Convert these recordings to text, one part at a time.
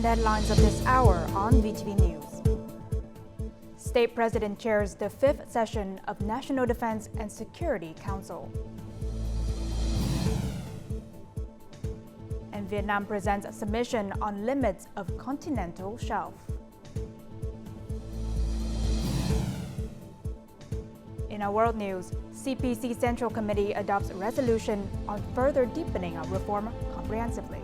main headlines of this hour on VTV News. State President chairs the 5th session of National Defense and Security Council. And Vietnam presents a submission on limits of Continental Shelf. In our world news, CPC Central Committee adopts a resolution on further deepening of reform comprehensively.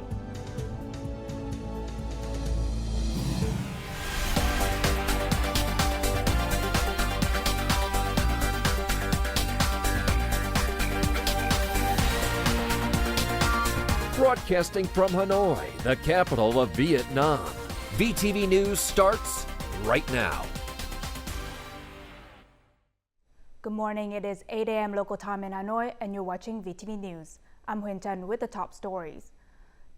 Broadcasting from Hanoi, the capital of Vietnam. VTV News starts right now. Good morning. It is 8 a.m. local time in Hanoi, and you're watching VTV News. I'm Huyen Trân with the top stories.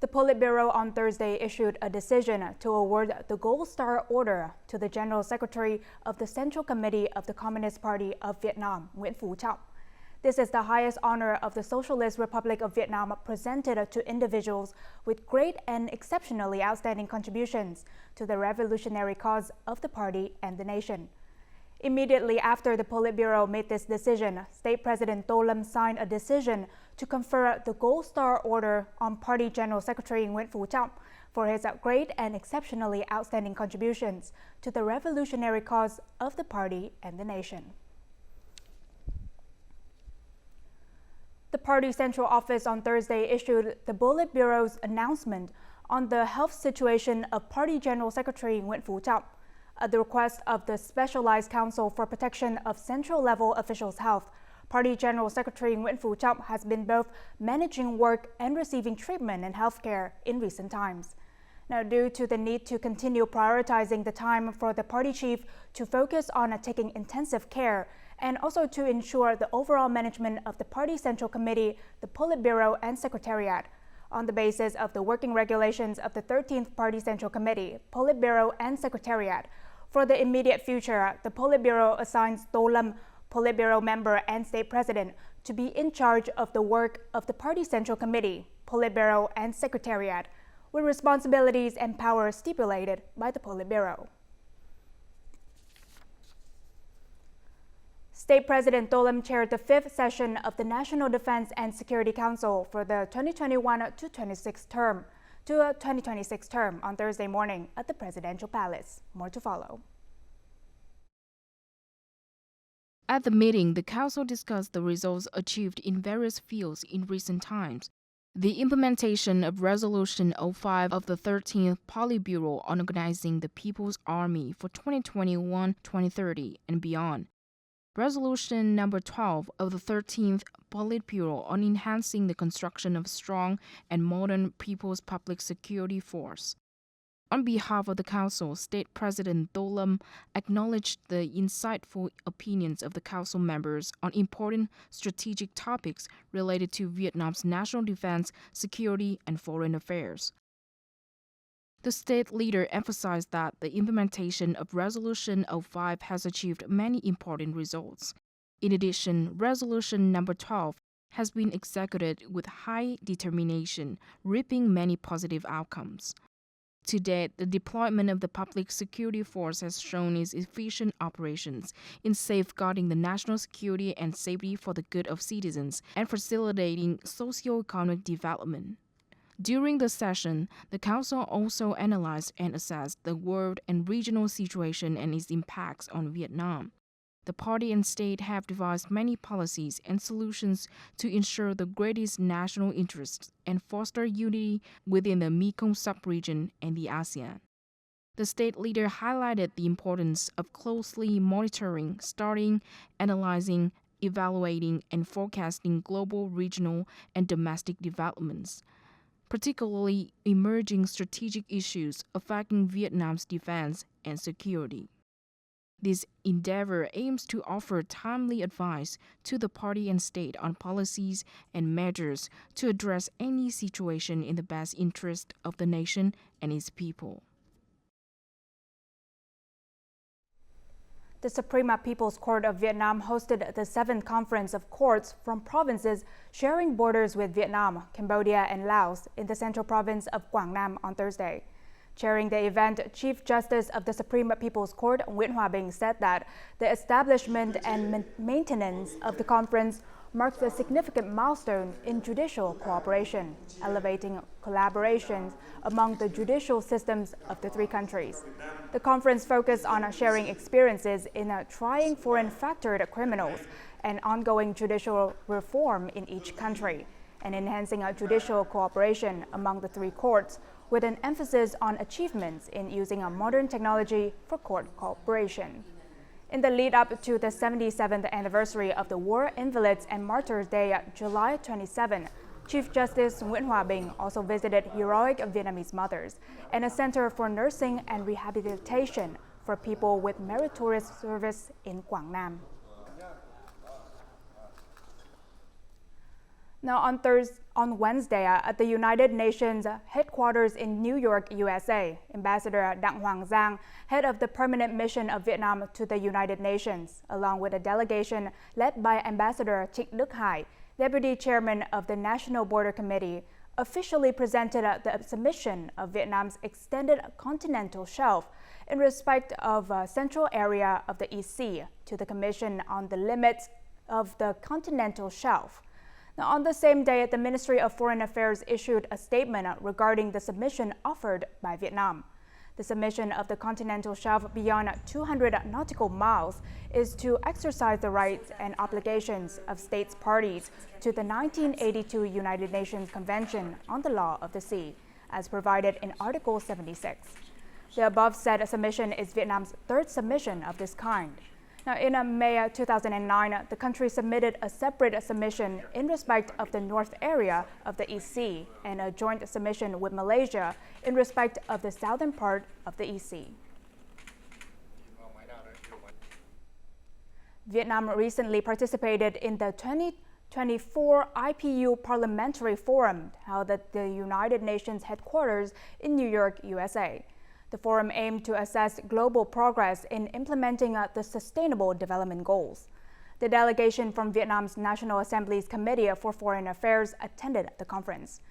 The Politburo on Thursday issued a decision to award the Gold Star Order to the General Secretary of the Central Committee of the Communist Party of Vietnam, Nguyễn Phú Trọng. This is the highest honor of the Socialist Republic of Vietnam presented to individuals with great and exceptionally outstanding contributions to the revolutionary cause of the party and the nation. Immediately after the Politburo made this decision, State President Tô Lâm signed a decision to confer the Gold Star Order on Party General Secretary Nguyễn Phú Trọng for his great and exceptionally outstanding contributions to the revolutionary cause of the party and the nation. The party central office on Thursday issued the Politburo's announcement on the health situation of Party General Secretary Nguyễn Phú Trọng. At the request of the Specialized Council for Protection of Central-Level Officials' Health, Party General Secretary Nguyễn Phú Trọng has been both managing work and receiving treatment in healthcare in recent times. Now, due to the need to continue prioritizing the time for the party chief to focus on taking intensive care and also to ensure the overall management of the Party Central Committee, the Politburo, and Secretariat, on the basis of the working regulations of the 13th Party Central Committee, Politburo, and Secretariat, for the immediate future, the Politburo assigns Tô Lâm, Politburo member and State President, to be in charge of the work of the Party Central Committee, Politburo, and Secretariat, with responsibilities and powers stipulated by the Politburo. State President Tô Lâm chaired the 5th session of the National Defense and Security Council for the 2021-26 term on Thursday morning at the Presidential Palace. More to follow. At the meeting, the Council discussed the results achieved in various fields in recent times, the implementation of Resolution 05 of the 13th Politburo on organizing the People's Army for 2021-2030 and beyond, Resolution number 12 of the 13th Politburo on enhancing the construction of strong and modern People's Public Security Force. On behalf of the Council, State President Tô Lâm acknowledged the insightful opinions of the Council members on important strategic topics related to Vietnam's national defense, security, and foreign affairs. The state leader emphasized that the implementation of Resolution 05 has achieved many important results. In addition, Resolution number 12 has been executed with high determination, reaping many positive outcomes. To date, the deployment of the public security force has shown its efficient operations in safeguarding the national security and safety for the good of citizens and facilitating socio-economic development. During the session, the Council also analyzed and assessed the world and regional situation and its impacts on Vietnam. The party and state have devised many policies and solutions to ensure the greatest national interests and foster unity within the Mekong sub-region and the ASEAN. The state leader highlighted the importance of closely monitoring, studying, analyzing, evaluating, and forecasting global, regional, and domestic developments, particularly emerging strategic issues affecting Vietnam's defense and security. This endeavor aims to offer timely advice to the party and state on policies and measures to address any situation in the best interest of the nation and its people. The Supreme People's Court of Vietnam hosted the 7th Conference of Courts from provinces sharing borders with Vietnam, Cambodia, and Laos in the central province of Quảng Nam on Thursday. Chairing the event, Chief Justice of the Supreme People's Court, Nguyễn Hòa Bình, said that the establishment and maintenance of the conference marks a significant milestone in judicial cooperation, elevating collaborations among the judicial systems of the three countries. The conference focused on sharing experiences in trying foreign-factored criminals and ongoing judicial reform in each country, and enhancing judicial cooperation among the three courts, with an emphasis on achievements in using modern technology for court cooperation. In the lead-up to the 77th anniversary of the War Invalids and Martyrs Day, July 27, Chief Justice Nguyễn Hòa Bình also visited heroic Vietnamese mothers and a center for nursing and rehabilitation for people with meritorious service in Quảng Nam. Now, on Wednesday, at the United Nations headquarters in New York, USA, Ambassador Đặng Hoàng Giang, head of the permanent mission of Vietnam to the United Nations, along with a delegation led by Ambassador Trịnh Đức Hải, Deputy Chairman of the National Border Committee, officially presented the submission of Vietnam's extended continental shelf in respect of a central area of the East Sea to the Commission on the Limits of the Continental Shelf. Now, on the same day, the Ministry of Foreign Affairs issued a statement regarding the submission offered by Vietnam. The submission of the continental shelf beyond 200 nautical miles is to exercise the rights and obligations of states parties to the 1982 United Nations Convention on the Law of the Sea, as provided in Article 76. The above said submission is Vietnam's third submission of this kind. Now, in May 2009, the country submitted a separate submission in respect of the north area of the East Sea and a joint submission with Malaysia in respect of the southern part of the East Sea. Vietnam recently participated in the 2024 IPU Parliamentary Forum held at the United Nations headquarters in New York, USA. The forum aimed to assess global progress in implementing the Sustainable Development Goals. The delegation from Vietnam's National Assembly's Committee for Foreign Affairs attended the conference.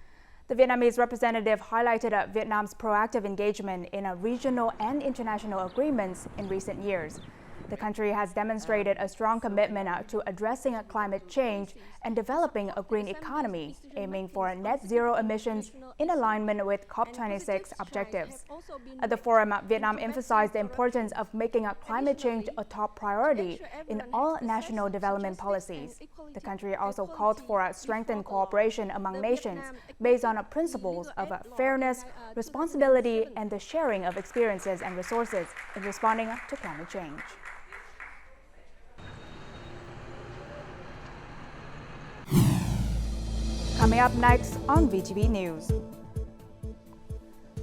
The Vietnamese representative highlighted Vietnam's proactive engagement in regional and international agreements in recent years. The country has demonstrated a strong commitment to addressing climate change and developing a green economy, aiming for net zero emissions in alignment with COP26 objectives. At the forum, Vietnam emphasized the importance of making climate change a top priority in all national development policies. The country also called for strengthened cooperation among nations based on principles of fairness, responsibility, and the sharing of experiences and resources in responding to climate change. Coming up next on VTV News.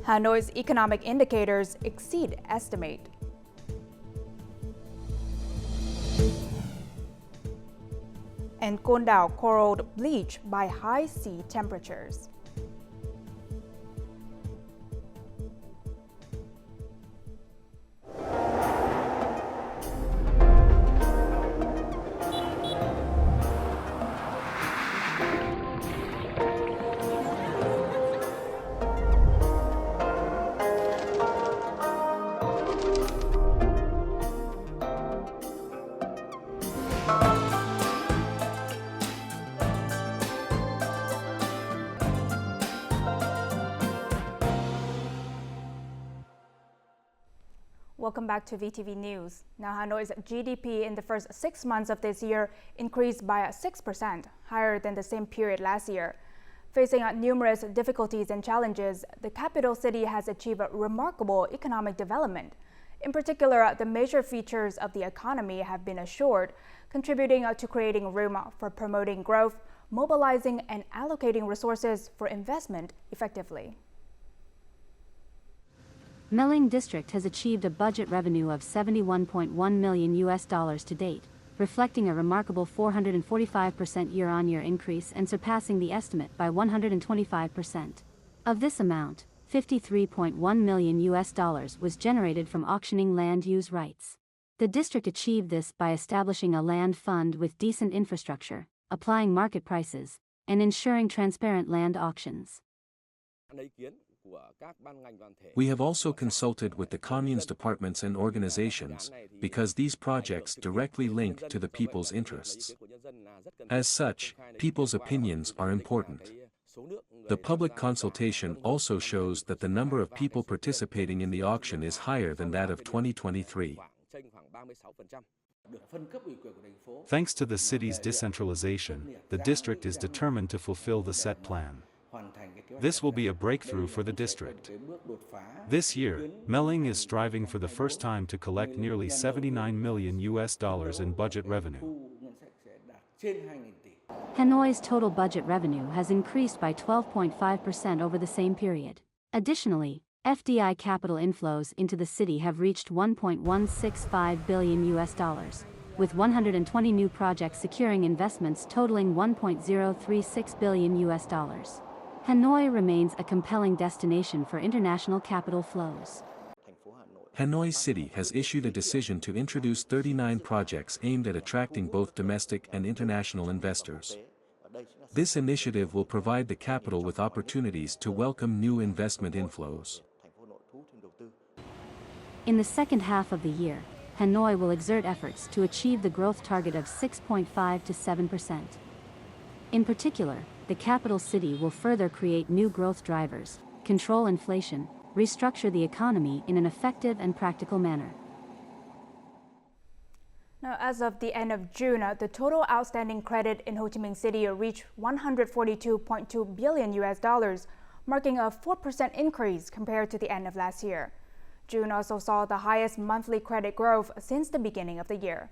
Hanoi's economic indicators exceed estimate. And Côn Đảo coral bleach by high sea temperatures. Welcome back to VTV News. Now, Hanoi's GDP in the first 6 months of this year increased by 6%, higher than the same period last year. Facing numerous difficulties and challenges, the capital city has achieved remarkable economic development. In particular, the major features of the economy have been assured, contributing to creating room for promoting growth, mobilizing and allocating resources for investment effectively. My Linh district has achieved a budget revenue of $71.1 million to date, reflecting a remarkable 445% year-on-year increase and surpassing the estimate by 125%. Of this amount, $53.1 million was generated from auctioning land use rights. The district achieved this by establishing a land fund with decent infrastructure, applying market prices, and ensuring transparent land auctions. We have also consulted with the commune's departments and organizations, because these projects directly link to the people's interests. As such, people's opinions are important. The public consultation also shows that the number of people participating in the auction is higher than that of 2023. Thanks to the city's decentralization, the district is determined to fulfill the set plan. This will be a breakthrough for the district. This year, Meling is striving for the first time to collect nearly $79 million in budget revenue. Hanoi's total budget revenue has increased by 12.5% over the same period. Additionally, FDI capital inflows into the city have reached $1.165 billion, with 120 new projects securing investments totaling $1.036 billion. Hanoi remains a compelling destination for international capital flows. Hanoi City has issued a decision to introduce 39 projects aimed at attracting both domestic and international investors. This initiative will provide the capital with opportunities to welcome new investment inflows. In the second half of the year, Hanoi will exert efforts to achieve the growth target of 6.5 to 7%. In particular, the capital city will further create new growth drivers, control inflation, restructure the economy in an effective and practical manner. Now, as of the end of June, the total outstanding credit in Ho Chi Minh City reached $142.2 billion, marking a 4% increase compared to the end of last year. June also saw the highest monthly credit growth since the beginning of the year.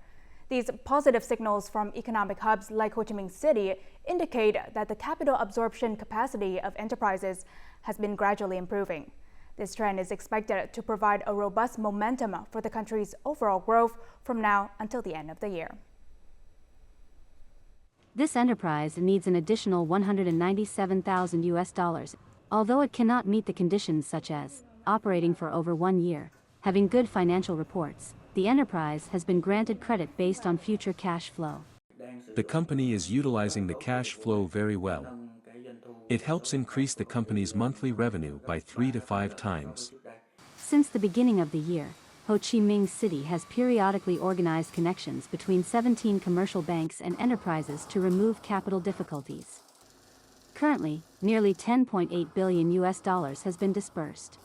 These positive signals from economic hubs like Ho Chi Minh City indicate that the capital absorption capacity of enterprises has been gradually improving. This trend is expected to provide a robust momentum for the country's overall growth from now until the end of the year. This enterprise needs an additional $197,000, although it cannot meet the conditions such as operating for over 1 year, having good financial reports. The enterprise has been granted credit based on future cash flow. The company is utilizing the cash flow very well. It helps increase the company's monthly revenue by 3 to 5 times. Since the beginning of the year, Ho Chi Minh City has periodically organized connections between 17 commercial banks and enterprises to remove capital difficulties. Currently, nearly $10.8 billion has been dispersed.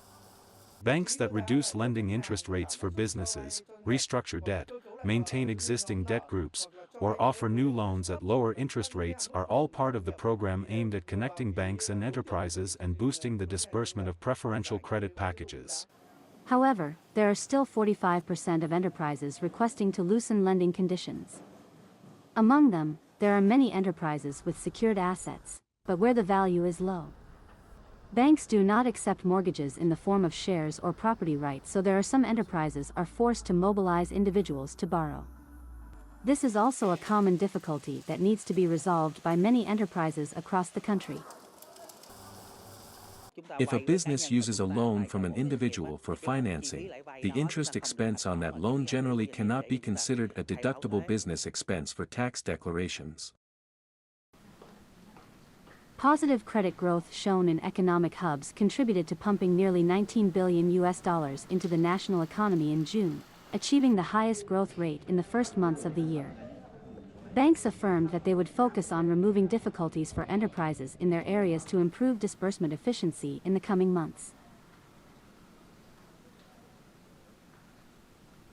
Banks that reduce lending interest rates for businesses, restructure debt, maintain existing debt groups, or offer new loans at lower interest rates are all part of the program aimed at connecting banks and enterprises and boosting the disbursement of preferential credit packages. However, there are still 45% of enterprises requesting to loosen lending conditions. Among them, there are many enterprises with secured assets, but where the value is low. Banks do not accept mortgages in the form of shares or property rights, so there are some enterprises are forced to mobilize individuals to borrow. This is also a common difficulty that needs to be resolved by many enterprises across the country. If a business uses a loan from an individual for financing, the interest expense on that loan generally cannot be considered a deductible business expense for tax declarations. Positive credit growth shown in economic hubs contributed to pumping nearly $19 billion into the national economy in June, achieving the highest growth rate in the first months of the year. Banks affirmed that they would focus on removing difficulties for enterprises in their areas to improve disbursement efficiency in the coming months.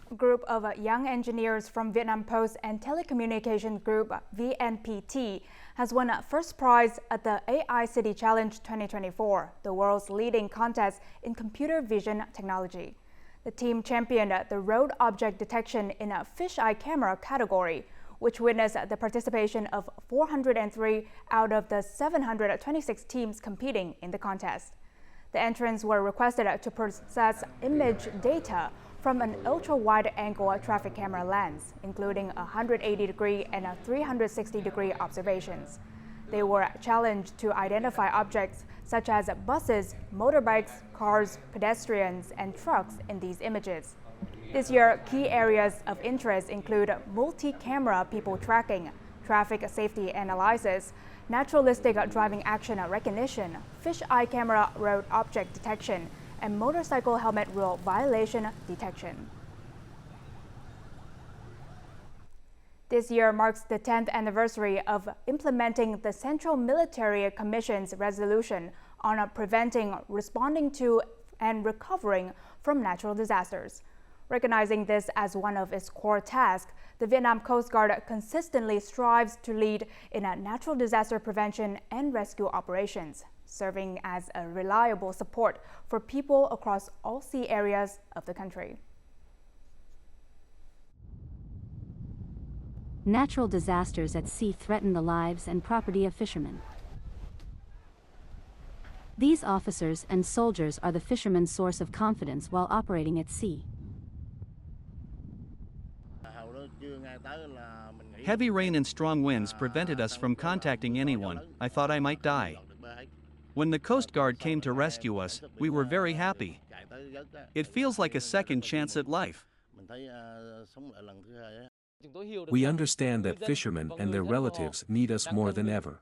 A group of young engineers from Vietnam Post and Telecommunication Group VNPT has won a first prize at the AI City Challenge 2024, the world's leading contest in computer vision technology. The team championed the road object detection in a fisheye camera category, which witnessed the participation of 403 out of the 726 teams competing in the contest. The entrants were requested to process image data from an ultra-wide-angle traffic camera lens, including 180-degree and 360-degree observations. They were challenged to identify objects such as buses, motorbikes, cars, pedestrians, and trucks in these images. This year, key areas of interest include multi-camera people tracking, traffic safety analysis, naturalistic driving action recognition, fish eye camera road object detection, and motorcycle helmet rule violation detection. This year marks the 10th anniversary of implementing the Central Military Commission's resolution on preventing, responding to, and recovering from natural disasters. Recognizing this as one of its core tasks, the Vietnam Coast Guard consistently strives to lead in natural disaster prevention and rescue operations, serving as a reliable support for people across all sea areas of the country. Natural disasters at sea threaten the lives and property of fishermen. These officers and soldiers are the fishermen's source of confidence while operating at sea. Heavy rain and strong winds prevented us from contacting anyone. I thought I might die. When the Coast Guard came to rescue us, we were very happy. It feels like a second chance at life. We understand that fishermen and their relatives need us more than ever.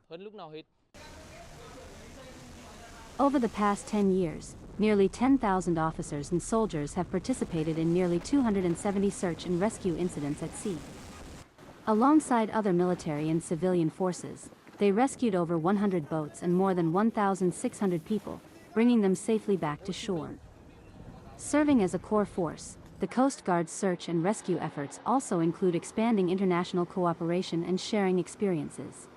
Over the past 10 years, nearly 10,000 officers and soldiers have participated in nearly 270 search and rescue incidents at sea. Alongside other military and civilian forces, they rescued over 100 boats and more than 1,600 people, bringing them safely back to shore. Serving as a core force, the Coast Guard's search and rescue efforts also include expanding international cooperation and sharing experiences.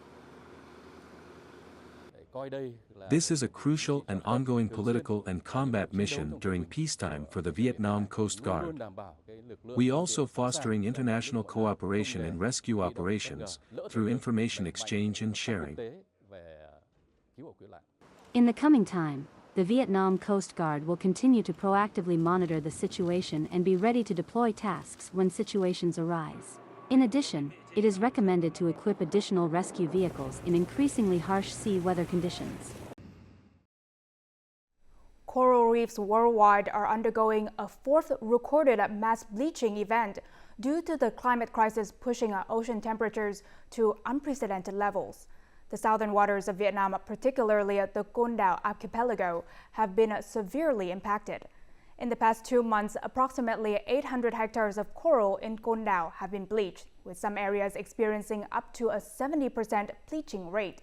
This is a crucial and ongoing political and combat mission during peacetime for the Vietnam Coast Guard. We also fostering international cooperation in rescue operations through information exchange and sharing. In the coming time, the Vietnam Coast Guard will continue to proactively monitor the situation and be ready to deploy tasks when situations arise. In addition, it is recommended to equip additional rescue vehicles in increasingly harsh sea weather conditions. Coral reefs worldwide are undergoing a fourth recorded mass bleaching event due to the climate crisis pushing ocean temperatures to unprecedented levels. The southern waters of Vietnam, particularly the Con Đảo archipelago, have been severely impacted. In the past 2 months, approximately 800 hectares of coral in Con Đảo have been bleached, with some areas experiencing up to a 70% bleaching rate.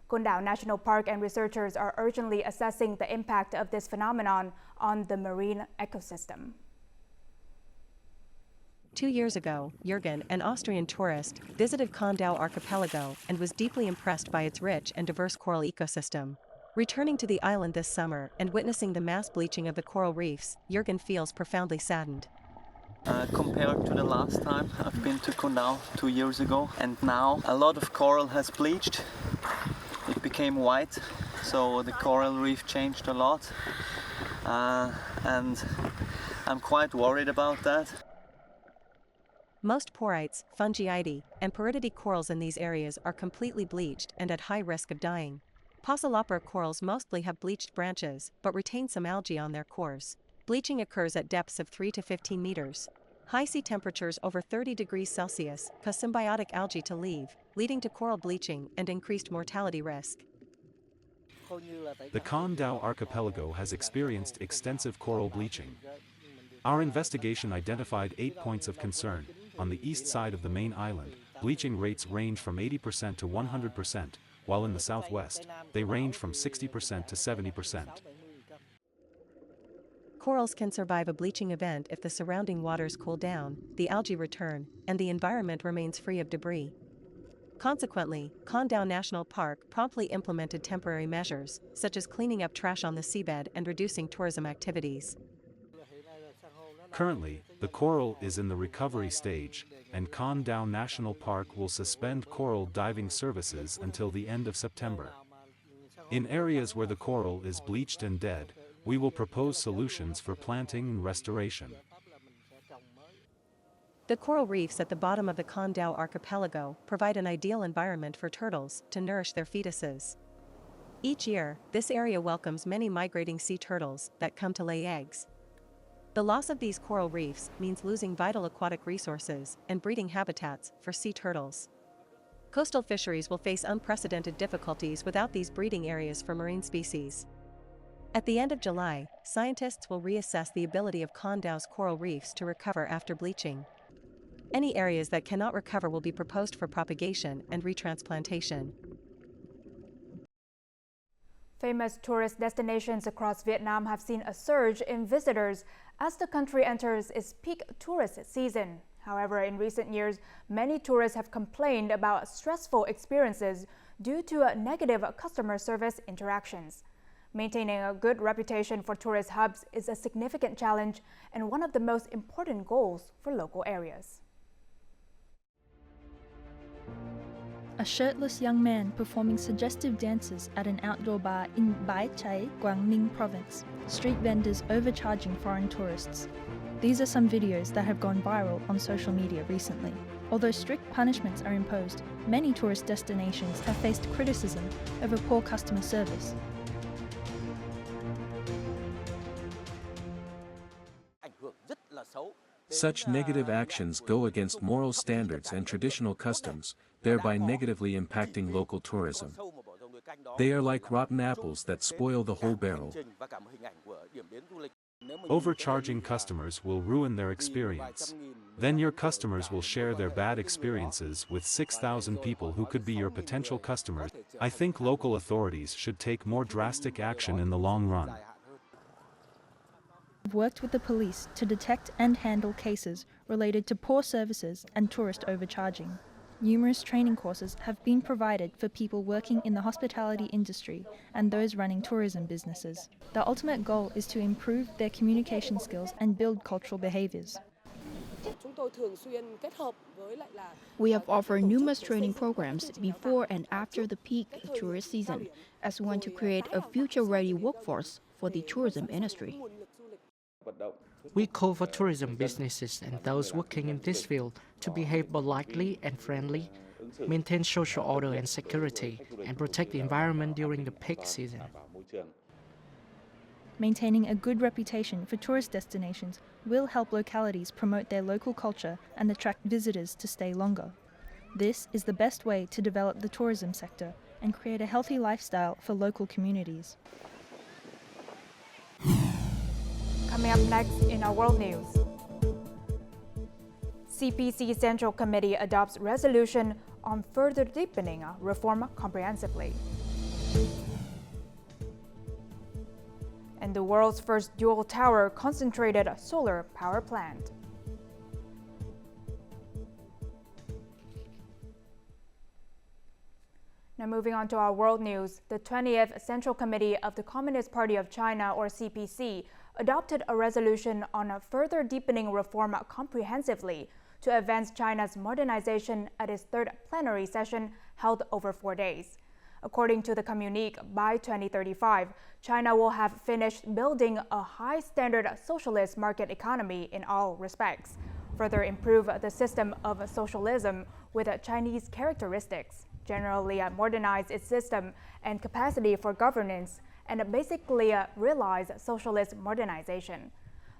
Con Đảo National Park and researchers are urgently assessing the impact of this phenomenon on the marine ecosystem. 2 years ago, Jürgen, an Austrian tourist, visited Con Đảo archipelago and was deeply impressed by its rich and diverse coral ecosystem. Returning to the island this summer and witnessing the mass bleaching of the coral reefs, Jürgen feels profoundly saddened. Compared to the last time I've been to Con Đảo 2 years ago, and now a lot of coral has bleached. It became white, so the coral reef changed a lot, and I'm quite worried about that. Most porites, fungiidae, and porididae corals in these areas are completely bleached and at high risk of dying. Polypora corals mostly have bleached branches, but retain some algae on their cores. Bleaching occurs at depths of 3 to 15 meters. High sea temperatures over 30 degrees Celsius cause symbiotic algae to leave, leading to coral bleaching and increased mortality risk. The Con Đảo archipelago has experienced extensive coral bleaching. Our investigation identified 8 points of concern. On the east side of the main island, bleaching rates range from 80% to 100%, while in the southwest, they range from 60% to 70%. Corals can survive a bleaching event if the surrounding waters cool down, the algae return, and the environment remains free of debris. Consequently, Con Đảo National Park promptly implemented temporary measures, such as cleaning up trash on the seabed and reducing tourism activities. Currently, the coral is in the recovery stage, and Con Đảo National Park will suspend coral diving services until the end of September. In areas where the coral is bleached and dead, we will propose solutions for planting and restoration. The coral reefs at the bottom of the Con Đảo archipelago provide an ideal environment for turtles to nourish their fetuses. Each year, this area welcomes many migrating sea turtles that come to lay eggs. The loss of these coral reefs means losing vital aquatic resources and breeding habitats for sea turtles. Coastal fisheries will face unprecedented difficulties without these breeding areas for marine species. At the end of July, scientists will reassess the ability of Condau's coral reefs to recover after bleaching. Any areas that cannot recover will be proposed for propagation and retransplantation. Famous tourist destinations across Vietnam have seen a surge in visitors as the country enters its peak tourist season. However, in recent years, many tourists have complained about stressful experiences due to negative customer service interactions. Maintaining a good reputation for tourist hubs is a significant challenge and one of the most important goals for local areas. A shirtless young man performing suggestive dances at an outdoor bar in Bai Chai, Quảng Province. Street vendors overcharging foreign tourists. These are some videos that have gone viral on social media recently. Although strict punishments are imposed, many tourist destinations have faced criticism over poor customer service. Such negative actions go against moral standards and traditional customs, thereby negatively impacting local tourism. They are like rotten apples that spoil the whole barrel. Overcharging customers will ruin their experience. Then your customers will share their bad experiences with 6,000 people who could be your potential customers. I think local authorities should take more drastic action in the long run. We've worked with the police to detect and handle cases related to poor services and tourist overcharging. Numerous training courses have been provided for people working in the hospitality industry and those running tourism businesses. The ultimate goal is to improve their communication skills and build cultural behaviors. We have offered numerous training programs before and after the peak tourist season, as we want to create a future-ready workforce for the tourism industry. We call for tourism businesses and those working in this field to behave politely and friendly, maintain social order and security, and protect the environment during the peak season. Maintaining a good reputation for tourist destinations will help localities promote their local culture and attract visitors to stay longer. This is the best way to develop the tourism sector and create a healthy lifestyle for local communities. Coming up next in our world news. CPC Central Committee adopts resolution on further deepening reform comprehensively. And the world's first dual tower concentrated solar power plant. Now moving on to our world news, the 20th Central Committee of the Communist Party of China, or CPC, adopted a resolution on further deepening reform comprehensively to advance China's modernization at its third plenary session held over 4 days. According to the communique, by 2035, China will have finished building a high-standard socialist market economy in all respects, further improve the system of socialism with Chinese characteristics, generally modernize its system and capacity for governance, and basically realize socialist modernization.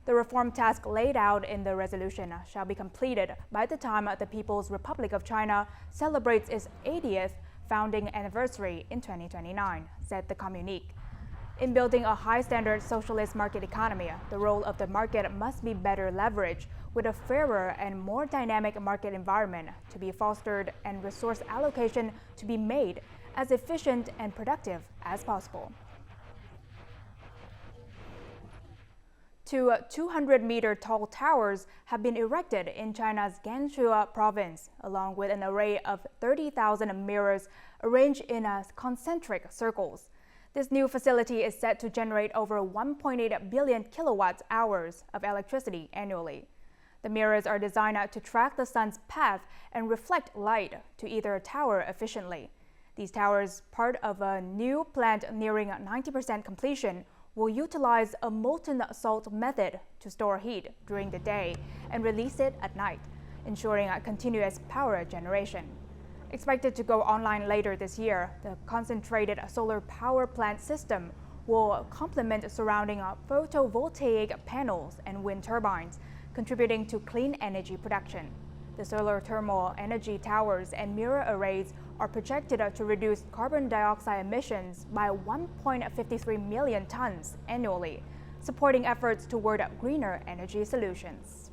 The reform task laid out in the resolution shall be completed by the time the People's Republic of China celebrates its 80th founding anniversary in 2029, said the communique. In building a high-standard socialist market economy, the role of the market must be better leveraged with a fairer and more dynamic market environment to be fostered and resource allocation to be made as efficient and productive as possible. Two 200-meter tall towers have been erected in China's Gansu province, along with an array of 30,000 mirrors arranged in concentric circles. This new facility is set to generate over 1.8 billion kilowatt-hours of electricity annually. The mirrors are designed to track the sun's path and reflect light to either tower efficiently. These towers, part of a new plant nearing 90% completion, will utilize a molten salt method to store heat during the day and release it at night, ensuring a continuous power generation. Expected to go online later this year, the concentrated solar power plant system will complement surrounding photovoltaic panels and wind turbines, contributing to clean energy production. The solar thermal energy towers and mirror arrays are projected to reduce carbon dioxide emissions by 1.53 million tons annually, supporting efforts toward greener energy solutions.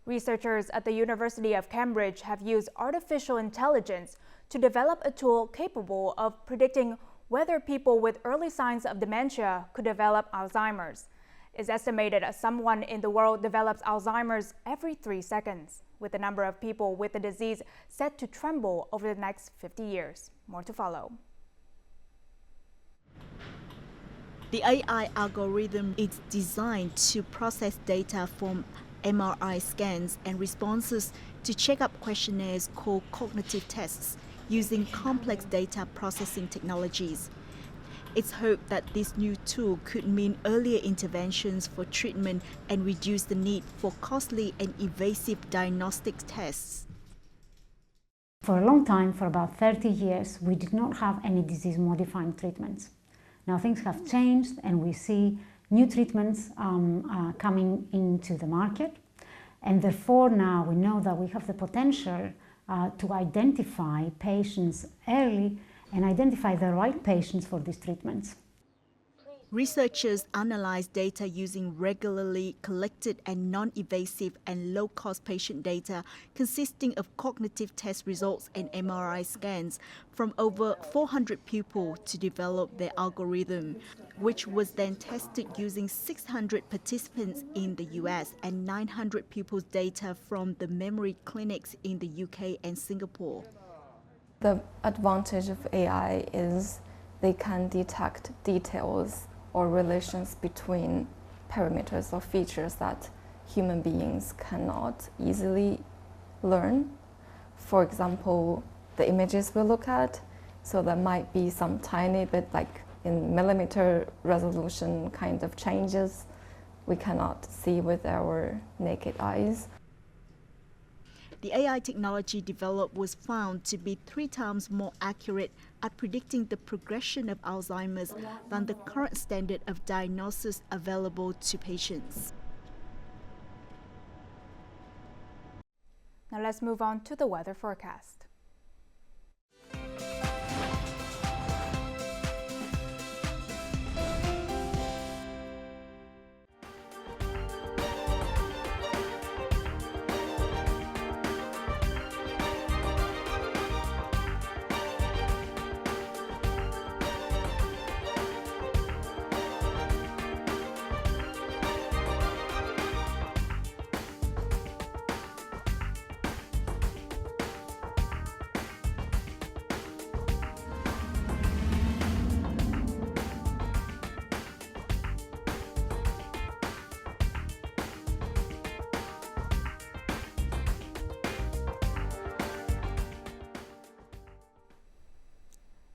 Researchers at the University of Cambridge have used artificial intelligence to develop a tool capable of predicting whether people with early signs of dementia could develop Alzheimer's. It's estimated that someone in the world develops Alzheimer's every 3 seconds, with the number of people with the disease set to treble over the next 50 years. More to follow. The AI algorithm is designed to process data from MRI scans and responses to check up questionnaires called cognitive tests using complex data processing technologies. It's hoped that this new tool could mean earlier interventions for treatment and reduce the need for costly and invasive diagnostics tests. For a long time, for about 30 years, we did not have any disease-modifying treatments. Now things have changed and we see new treatments coming into the market, and therefore now we know that we have the potential to identify patients early and identify the right patients for these treatments. Researchers analyze data using regularly collected and non-invasive and low-cost patient data consisting of cognitive test results and MRI scans from over 400 people to develop their algorithm, which was then tested using 600 participants in the US and 900 people's data from the memory clinics in the UK and Singapore. The advantage of AI is they can detect details or relations between parameters or features that human beings cannot easily learn. For example, the images we look at, so there might be some tiny bit like in millimeter resolution kind of changes we cannot see with our naked eyes. The AI technology developed was found to be 3 times more accurate at predicting the progression of Alzheimer's than the current standard of diagnosis available to patients. Now let's move on to the weather forecast.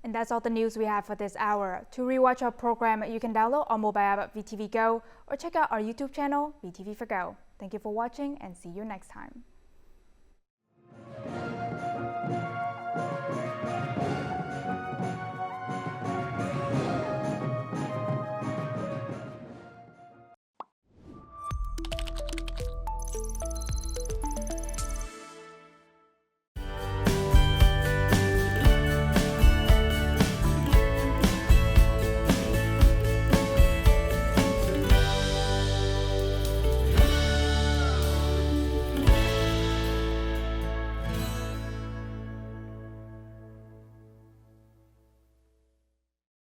And that's all the news we have for this hour. To rewatch our program, you can download our mobile app VTVgo or check out our YouTube channel, VTV4Go. Thank you for watching and see you next time.